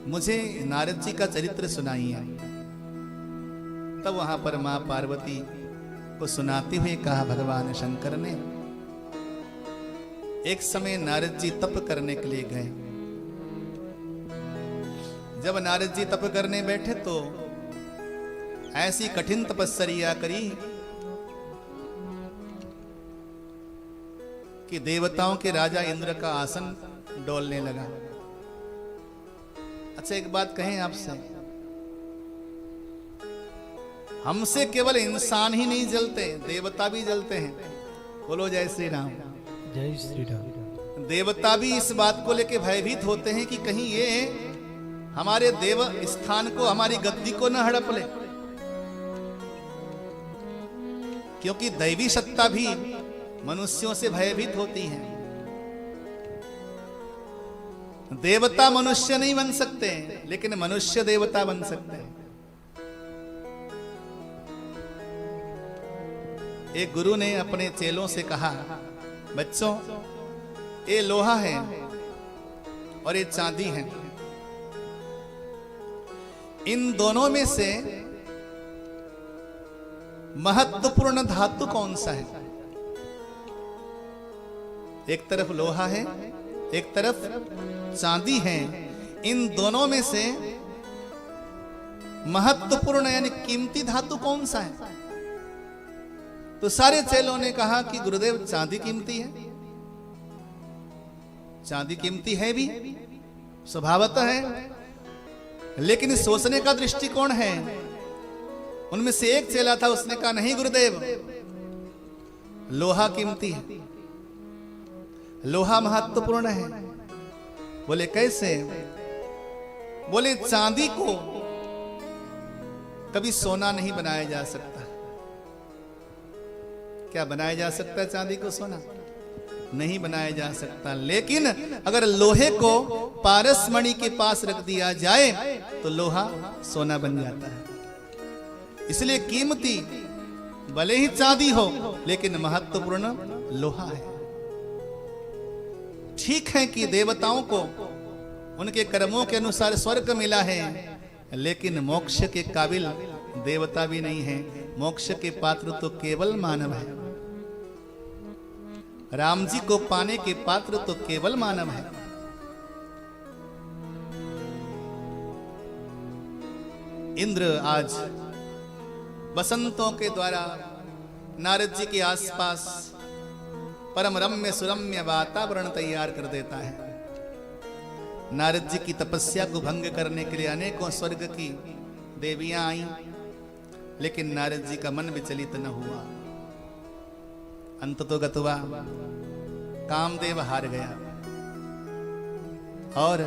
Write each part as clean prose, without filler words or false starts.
मुझे नारद जी का चरित्र सुनाइए। तब वहां पर मां पार्वती को सुनाते हुए कहा भगवान शंकर ने, एक समय नारद जी तप करने के लिए गए। जब नारद जी तप करने बैठे तो ऐसी कठिन तपस्या करी कि देवताओं के राजा इंद्र का आसन डोलने लगा। अच्छा एक बात कहें आपसे, हमसे केवल इंसान ही नहीं जलते, देवता भी जलते हैं। बोलो जय श्री राम। जय श्री राम। देवता भी इस बात को लेके भयभीत होते हैं कि कहीं ये हमारे देव स्थान को, हमारी गद्दी को न हड़प ले, क्योंकि दैवी सत्ता भी मनुष्यों से भयभीत होती है। देवता मनुष्य नहीं बन सकते, लेकिन मनुष्य देवता बन सकते हैं। एक गुरु ने अपने चेलों से कहा, बच्चों ये लोहा है और ये चांदी है, इन दोनों में से महत्वपूर्ण धातु कौन सा है? एक तरफ लोहा है, एक तरफ चांदी है, इन दोनों में से महत्वपूर्ण यानी कीमती धातु कौन सा है? तो सारे चेलों ने कहा कि गुरुदेव चांदी कीमती है। चांदी कीमती है भी, स्वभावतः है, लेकिन सोचने का दृष्टिकोण है। उनमें से एक चेला था, उसने कहा नहीं गुरुदेव, लोहा कीमती है, लोहा महत्वपूर्ण है। बोले कैसे? बोले चांदी को कभी सोना नहीं बनाया जा सकता। क्या बनाया जा सकता है चांदी को सोना? नहीं बनाया जा सकता। लेकिन अगर लोहे को पारसमणि के पास रख दिया जाए तो लोहा सोना बन जाता है। इसलिए कीमती भले ही चांदी हो, लेकिन महत्वपूर्ण लोहा है। ठीक है कि देवताओं को उनके कर्मों के अनुसार स्वर्ग मिला है, लेकिन मोक्ष के काबिल देवता भी नहीं है। मोक्ष के पात्र तो केवल मानव है। राम जी को पाने के पात्र तो केवल मानव है। इंद्र आज बसंतों के द्वारा नारद जी के आसपास परम रम्य सुरम्य वातावरण तैयार कर देता है। नारद जी की तपस्या को भंग करने के लिए अनेकों स्वर्ग की देवियां आईं, लेकिन नारद जी का मन विचलित न हुआ। अंत तो गतवा कामदेव हार गया और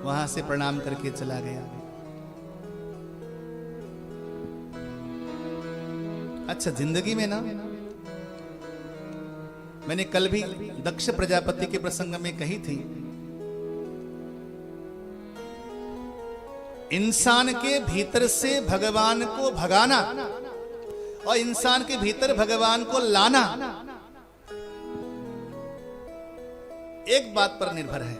वहां से प्रणाम करके चला गया। अच्छा, जिंदगी में ना, मैंने कल भी दक्ष प्रजापति के प्रसंग में कही थी, इंसान के भीतर से भगवान को भगाना और इंसान के भीतर भगवान को लाना एक बात पर निर्भर है।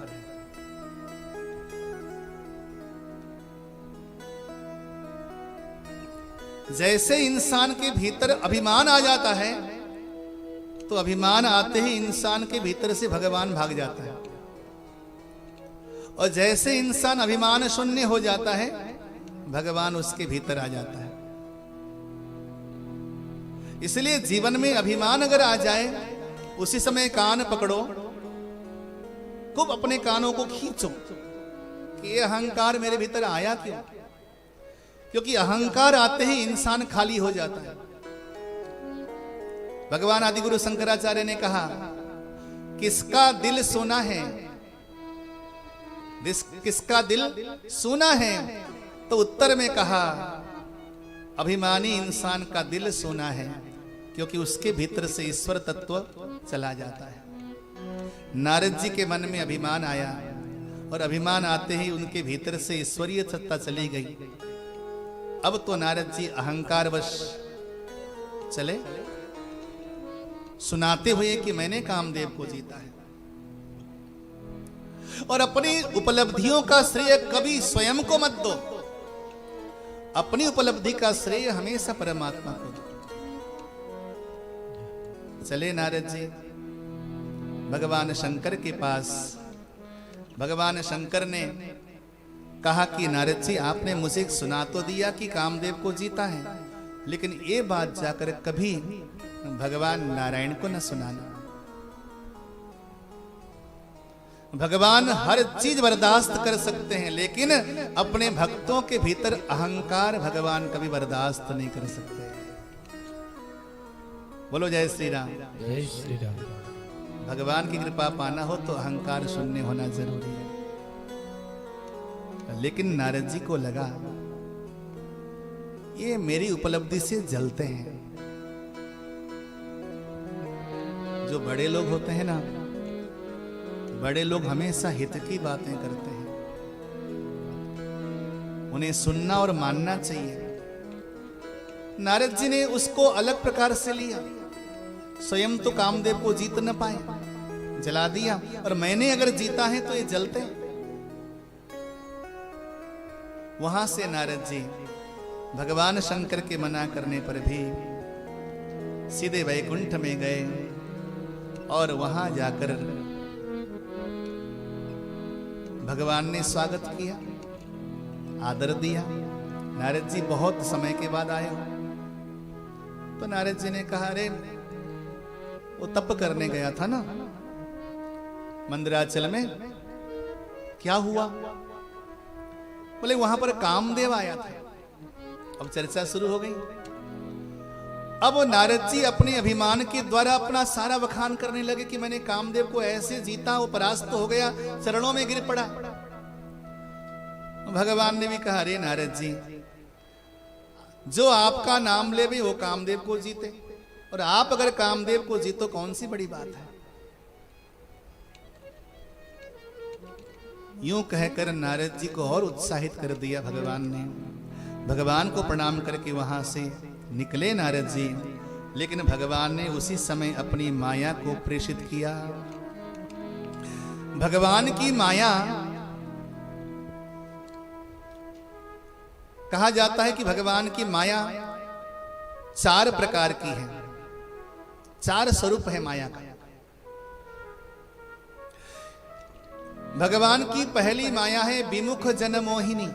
जैसे इंसान के भीतर अभिमान आ जाता है, तो अभिमान आते ही इंसान के भीतर से भगवान भाग जाता है। और जैसे इंसान अभिमान शून्य हो जाता है, भगवान उसके भीतर आ जाता है। इसलिए जीवन में अभिमान अगर आ जाए, उसी समय कान पकड़ो, खूब अपने कानों को खींचो कि ये अहंकार मेरे भीतर आया क्यों? क्योंकि अहंकार आते ही इंसान खाली हो जाता है। भगवान आदिगुरु शंकराचार्य ने कहा, किसका दिल सोना है, किसका दिल सोना है? तो उत्तर में कहा, अभिमानी इंसान का दिल सोना है, क्योंकि उसके भीतर से ईश्वर तत्व चला जाता है। नारद जी के मन में अभिमान आया और अभिमान आते ही उनके भीतर से ईश्वरीय सत्ता चली गई। अब तो नारद जी अहंकारवश चले, सुनाते हुए कि मैंने कामदेव को जीता है। और अपनी उपलब्धियों का श्रेय कभी स्वयं को मत दो, अपनी उपलब्धि का श्रेय हमेशा परमात्मा को दो। चले नारद जी भगवान शंकर के पास। भगवान शंकर ने कहा कि नारद जी आपने मुझे सुना तो दिया कि कामदेव को जीता है, लेकिन ये बात जाकर कभी भगवान नारायण को न सुनाना। भगवान हर चीज बर्दाश्त कर सकते हैं, लेकिन अपने भक्तों के भीतर अहंकार भगवान कभी बर्दाश्त नहीं कर सकते। बोलो जय श्री राम। जय श्री राम। भगवान की कृपा पाना हो तो अहंकार शून्य होना जरूरी है। लेकिन नारद जी को लगा ये मेरी उपलब्धि से जलते हैं। जो बड़े लोग होते हैं ना, बड़े लोग हमेशा हित की बातें करते हैं, उन्हें सुनना और मानना चाहिए। नारद जी ने उसको अलग प्रकार से लिया। स्वयं तो कामदेव को जीत न पाए, जला दिया, और मैंने अगर जीता है तो ये जलते। वहां से नारद जी भगवान शंकर के मना करने पर भी सीधे वैकुंठ में गए और वहां जाकर भगवान ने स्वागत किया, आदर दिया। नारद जी बहुत समय के बाद आए हो। तो नारद जी ने कहा, अरे वो तप करने गया था ना मंदिराचल में, क्या हुआ? बोले वहां पर कामदेव आया था। अब चर्चा शुरू हो गई। अब नारद जी अपने अभिमान के द्वारा अपना सारा बखान करने लगे कि मैंने कामदेव को ऐसे जीता, वो परास्त हो गया, चरणों में गिर पड़ा। भगवान ने भी कहा, अरे नारद जी, जो आपका नाम ले भी वो कामदेव को जीते, और आप अगर कामदेव को जीतो कौन सी बड़ी बात है। यूं कहकर नारद जी को और उत्साहित कर दिया भगवान ने। भगवान को प्रणाम करके वहां से निकले नारद जी, लेकिन भगवान ने उसी समय अपनी माया को प्रेषित किया। भगवान की माया, कहा जाता है कि भगवान की माया 4 प्रकार की है, 4 स्वरूप है माया का। भगवान की पहली माया है विमुख जन मोहिनी।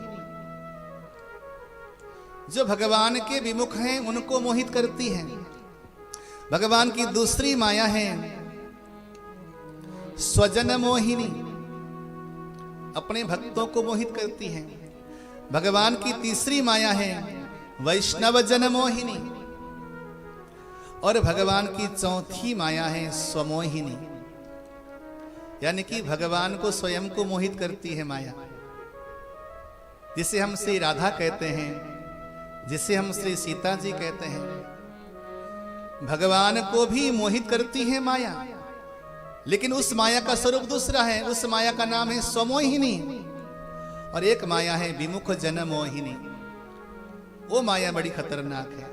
जो भगवान के विमुख हैं उनको मोहित करती है। भगवान की दूसरी माया है स्वजन मोहिनी, अपने भक्तों को मोहित करती है। भगवान की तीसरी माया है वैष्णव जन मोहिनी, और भगवान की चौथी माया है स्वमोहिनी, यानी कि भगवान को स्वयं को मोहित करती है माया, जिसे हम श्री राधा कहते हैं, जिसे हम श्री सीता जी कहते हैं। भगवान को भी मोहित करती है माया, लेकिन उस माया का स्वरूप दूसरा है। उस माया का नाम है स्वमोहिनी, और एक माया है विमुख जन मोहिनी। वो माया बड़ी खतरनाक है।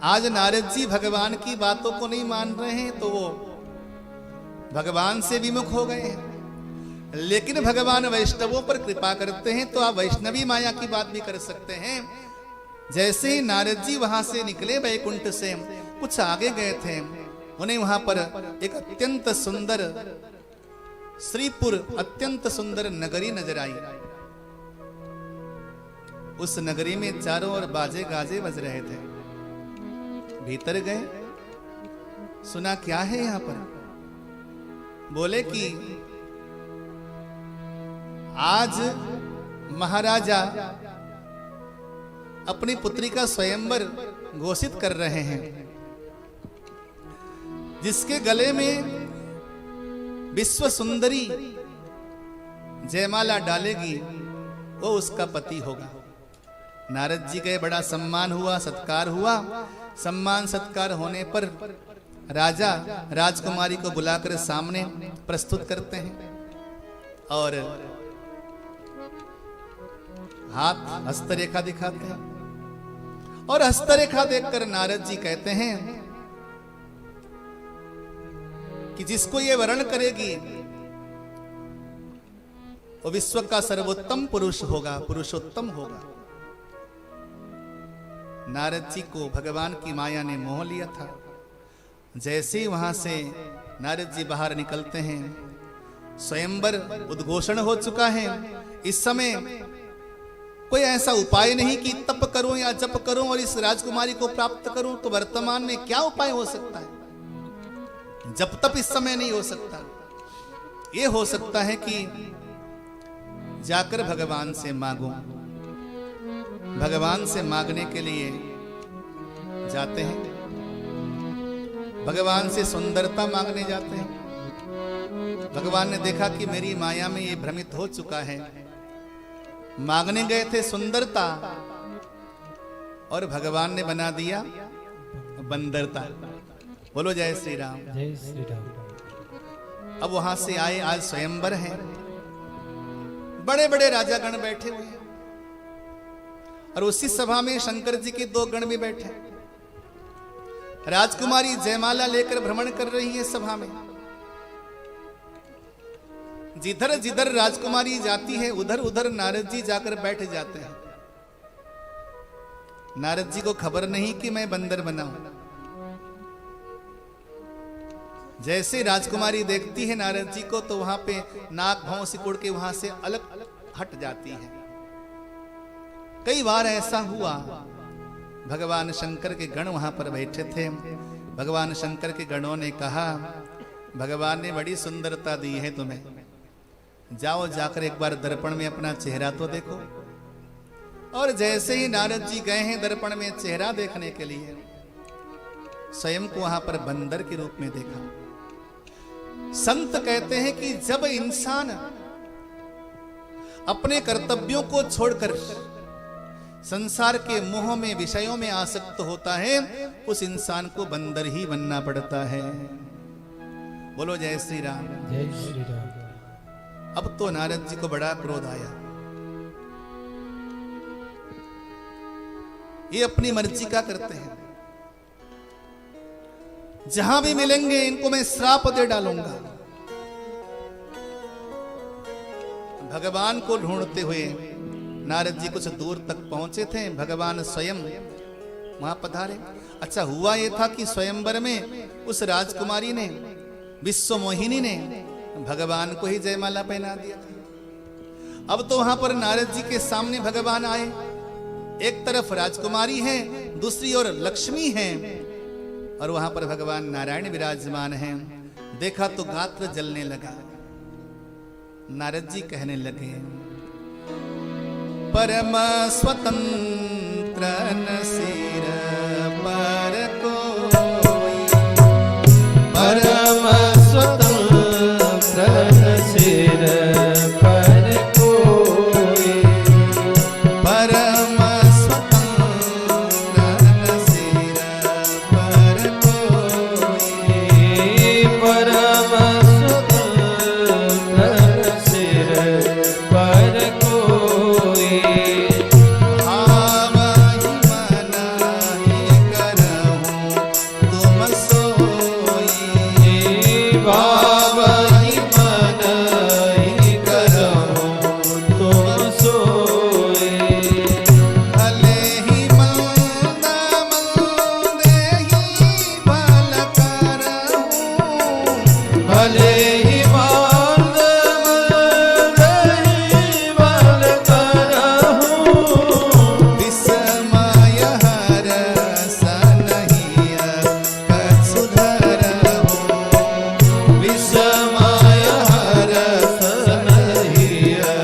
आज नारद जी भगवान की बातों को नहीं मान रहे हैं तो वो भगवान से विमुख हो गए हैं, लेकिन भगवान वैष्णवों पर कृपा करते हैं तो आप वैष्णवी माया की बात भी कर सकते हैं। जैसे ही नारद जी वहां से निकले वैकुंठ से, कुछ आगे गए थे, उन्हें वहां पर एक अत्यंत सुंदर श्रीपुर, अत्यंत सुंदर नगरी नजर आई। उस नगरी में चारों ओर बाजे गाजे बज रहे थे। भीतर गए, सुना क्या है यहां पर। बोले कि आज महाराजा अपनी पुत्री का स्वयंवर घोषित कर रहे हैं। जिसके गले में विश्व सुंदरी जयमाला डालेगी वो उसका पति होगा। नारद जी गए, बड़ा सम्मान हुआ, सत्कार हुआ। सम्मान सत्कार होने पर राजा राजकुमारी को बुलाकर सामने प्रस्तुत करते हैं और हाथ हस्तरेखा दिखाते हैं। और हस्तरेखा देखकर नारद जी कहते हैं कि जिसको ये वर्ण करेगी वो विश्व का सर्वोत्तम पुरुष होगा, पुरुषोत्तम होगा। नारद जी को भगवान की माया ने मोह लिया था। जैसे ही वहां से नारद जी बाहर निकलते हैं, स्वयंवर उद्घोषण हो चुका है। इस समय कोई ऐसा उपाय नहीं कि तप करूं या जप करूं और इस राजकुमारी को प्राप्त करूं। तो वर्तमान में क्या उपाय हो सकता है? जब तप इस समय नहीं हो सकता। ये हो सकता है कि जाकर भगवान से मांगो। भगवान से मांगने के लिए जाते हैं, भगवान से सुंदरता मांगने जाते हैं। भगवान ने देखा कि मेरी माया में ये भ्रमित हो चुका है। मांगने गए थे सुंदरता और भगवान ने बना दिया बंदरता। बोलो जय श्री राम। जय श्री राम। अब वहां से आए, आज स्वयंवर है, बड़े बड़े राजागण बैठे हुए हैं और उसी सभा में शंकर जी के 2 गण भी बैठे। राजकुमारी जयमाला लेकर भ्रमण कर रही है सभा में। जिधर जिधर राजकुमारी जाती है उधर उधर नारद जी जाकर बैठ जाते हैं। नारद जी को खबर नहीं कि मैं बंदर बना हूं। जैसे राजकुमारी देखती है नारद जी को तो वहां पे नाक भाव सिकुड़ के वहां से अलग हट जाती है। कई बार ऐसा हुआ। भगवान शंकर के गण वहां पर बैठे थे। भगवान शंकर के गणों ने कहा, भगवान ने बड़ी सुंदरता दी है तुम्हें, जाओ जाकर एक बार दर्पण में अपना चेहरा तो देखो। और जैसे ही नारद जी गए हैं दर्पण में चेहरा देखने के लिए, स्वयं को वहां पर बंदर के रूप में देखा। संत कहते हैं कि जब इंसान अपने कर्तव्यों को छोड़कर संसार के मोह में, विषयों में आसक्त होता है, उस इंसान को बंदर ही बनना पड़ता है। बोलो जय श्री राम। जय श्री राम। अब तो नारद जी को बड़ा क्रोध आया। ये अपनी मर्जी का करते हैं। जहां भी मिलेंगे इनको मैं श्राप दे डालूंगा। भगवान को ढूंढते हुए नारद जी कुछ दूर तक पहुंचे थे। भगवान स्वयं वहां पधारे। अच्छा हुआ ये था कि स्वयंवर में उस राजकुमारी ने, विश्व मोहिनी ने भगवान को ही जयमाला पहना दिया था। अब तो वहां पर नारद जी के सामने भगवान आए। एक तरफ राजकुमारी है, दूसरी ओर लक्ष्मी है और वहां पर भगवान नारायण विराजमान हैं। देखा तो गात्र जलने लगा। नारद जी कहने लगे, परम स्वतंत्र सिर पर कोई, परम स्वतंत्र सिर पर कोई, परम स्वतंत्र सिर पर कोई, परम स्वतंत्र सिर पर कोई, भाव ही मन ही करहूं तुम सोई, भाव ही मन ही करहूं तुम सोई, भले ही मंद मंदे ही भल करहूं, भले ही मंद ही बल करहूं, विस्मय हर सनहिया कछु धरहूं, विस्मय हर सनहिया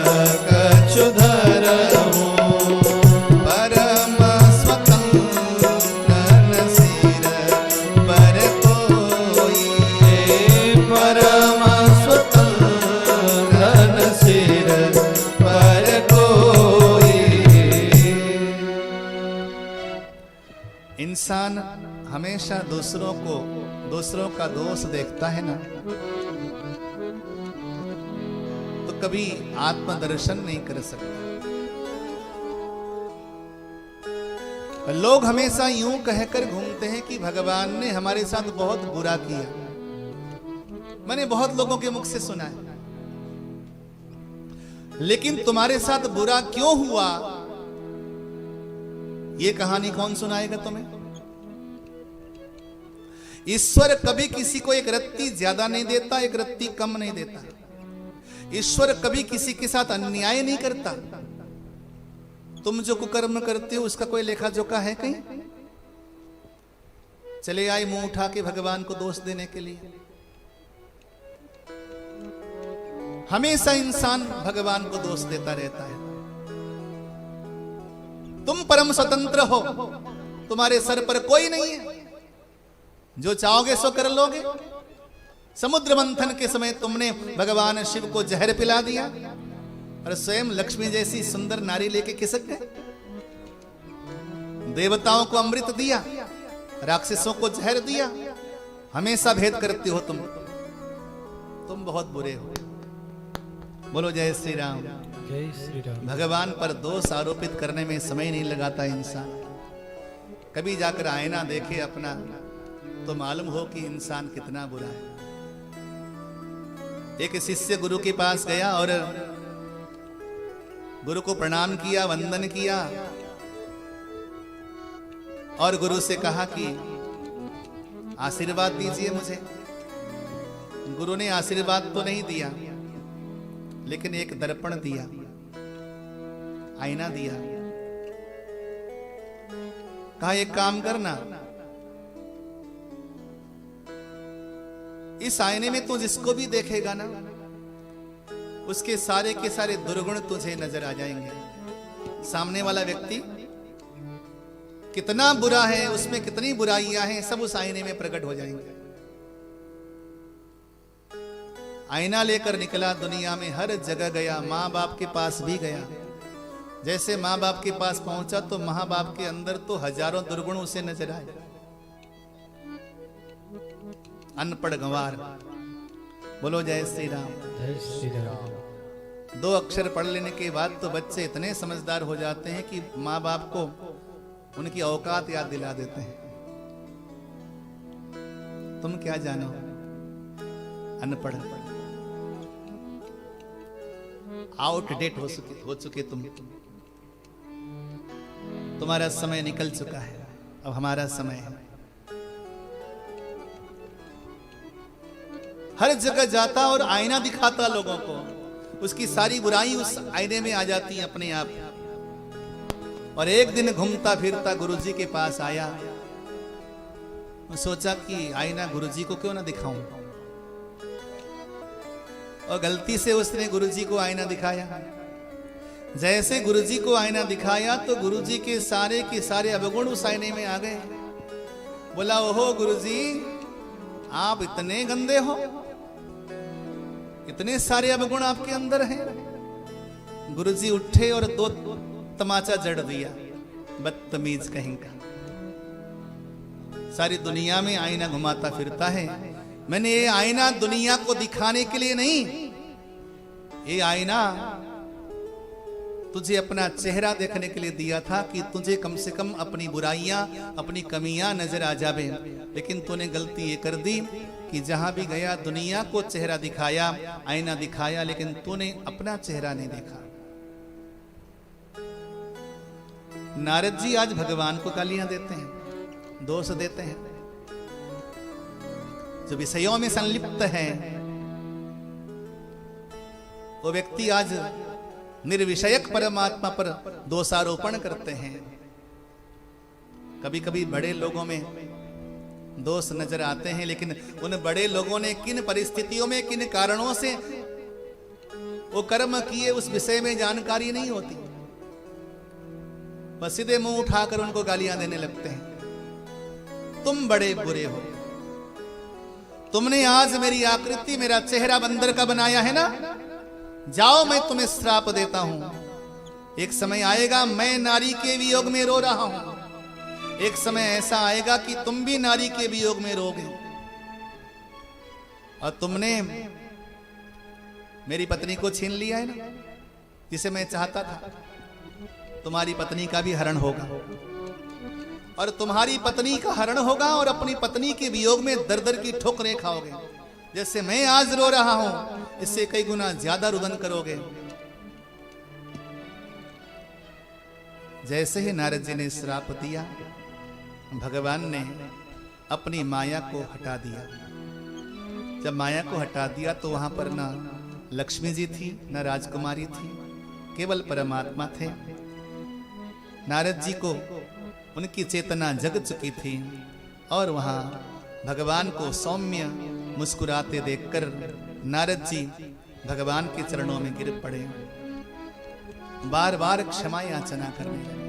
कछु धरहूं, परम स्वतंत्र सिर पर कोई, परम स्वतंत्र सिर पर कोई। इंसान हमेशा दूसरों का दोष देखता है ना, तो कभी आत्मदर्शन नहीं कर सकता। लोग हमेशा यूं कहकर घूमते हैं कि भगवान ने हमारे साथ बहुत बुरा किया। मैंने बहुत लोगों के मुख से सुना है। लेकिन तुम्हारे साथ बुरा क्यों हुआ, ये कहानी कौन सुनाएगा तुम्हें? ईश्वर कभी किसी को एक रत्ती ज्यादा नहीं देता, एक रत्ती कम नहीं देता। ईश्वर कभी किसी के साथ अन्याय नहीं करता। तुम जो कुकर्म करते हो उसका कोई लेखा जोखा है कहीं? चले आए मुंह उठा के भगवान को दोष देने के लिए। हमेशा इंसान भगवान को दोष देता रहता है। तुम परम स्वतंत्र हो, तुम्हारे सर पर कोई नहीं है, जो चाहोगे सो कर लोगे। समुद्र मंथन के समय तुमने भगवान शिव को जहर पिला दिया और स्वयं लक्ष्मी जैसी सुंदर नारी लेके खिसक गए। देवताओं को अमृत दिया, राक्षसों को जहर दिया। हमेशा भेद करते हो तुम बहुत बुरे हो। बोलो जय श्री राम। जय श्री राम। भगवान पर दोष आरोपित करने में समय नहीं लगाता इंसान। कभी जाकर आईना देखे अपना तो मालूम हो कि इंसान कितना बुरा है। एक शिष्य गुरु के पास गया और गुरु को प्रणाम किया, वंदन किया और गुरु से कहा कि आशीर्वाद दीजिए मुझे। गुरु ने आशीर्वाद तो नहीं दिया, लेकिन एक दर्पण दिया, आईना दिया। कहा एक काम करना, इस आईने में तू जिसको भी देखेगा ना, उसके सारे के सारे दुर्गुण तुझे नजर आ जाएंगे। सामने वाला व्यक्ति कितना बुरा है, उसमें कितनी बुराइयां हैं, सब उस आईने में प्रकट हो जाएंगे। आईना लेकर निकला, दुनिया में हर जगह गया, माँ बाप के पास भी गया। जैसे माँ बाप के पास पहुंचा तो माँ बाप के अंदर तो हजारों दुर्गुण उसे नजर आए। अनपढ़ गंवार। बोलो जय श्री राम। जय श्री राम। 2 अक्षर पढ़ लेने के बाद तो बच्चे इतने समझदार हो जाते हैं कि माँ बाप को उनकी औकात याद दिला देते हैं। तुम क्या जानो, अनपढ़, आउटडेट हो चुके तुम। तुम्हारा समय निकल चुका है, अब हमारा समय है। हर जगह जाता और आईना दिखाता लोगों को, उसकी सारी बुराई उस आईने में आ जाती है अपने आप। और एक दिन घूमता फिरता गुरुजी के पास आया, सोचा कि आईना गुरुजी को क्यों ना दिखाऊं, और गलती से उसने गुरुजी को आईना दिखाया। जैसे गुरुजी को आईना दिखाया तो गुरुजी के सारे अवगुण उस आईने में आ गए। बोला ओहो गुरुजी, आप इतने गंदे हो, इतने सारे अवगुण आपके अंदर हैं। गुरुजी उठे और 2 तमाचा जड़ दिया, बदतमीज कहीं का। सारी दुनिया में आईना घुमाता फिरता है। मैंने ये आईना दुनिया को दिखाने के लिए नहीं, ये आईना तुझे अपना चेहरा देखने के लिए दिया था कि तुझे कम से कम अपनी बुराइयां, अपनी कमियां नजर आ जावे। लेकिन तूने गलती ये कर दी कि जहां भी गया दुनिया को चेहरा दिखाया, आईना दिखाया, लेकिन तूने अपना चेहरा नहीं देखा। नारद जी आज भगवान को गालियां देते हैं, दोष देते हैं। जो विषयों में संलिप्त है वो व्यक्ति आज निर्विषयक परमात्मा पर दोषारोपण करते हैं। कभी कभी बड़े लोगों में दोष नजर आते हैं, लेकिन उन बड़े लोगों ने किन परिस्थितियों में, किन कारणों से वो कर्म किए, उस विषय में जानकारी नहीं होती। बस सीधे मुंह उठाकर उनको गालियां देने लगते हैं। तुम बड़े बुरे हो, तुमने आज मेरी आकृति, मेरा चेहरा बंदर का बनाया है ना, जाओ मैं तुम्हें श्राप देता हूं। एक समय आएगा मैं नारी के वियोग में रो रहा हूं, एक समय ऐसा आएगा कि तुम भी नारी के वियोग में रोगे। और तुमने मेरी पत्नी को छीन लिया है ना, जिसे मैं चाहता था। तुम्हारी पत्नी का भी हरण होगा, और तुम्हारी पत्नी का हरण होगा, और अपनी पत्नी के वियोग में दर दर की ठोकरें खाओगे। जैसे मैं आज रो रहा हूं, इससे कई गुना ज्यादा रुदन करोगे। जैसे ही नारद जी ने श्राप दिया, भगवान ने अपनी माया को हटा दिया। जब माया को हटा दिया तो वहां पर न लक्ष्मी जी थी, न राजकुमारी थी, केवल परमात्मा थे। नारद जी को उनकी चेतना जग चुकी थी और वहां भगवान को सौम्य मुस्कुराते देखकर नारद जी भगवान के चरणों में गिर पड़े, बार बार क्षमा याचना करने लगे।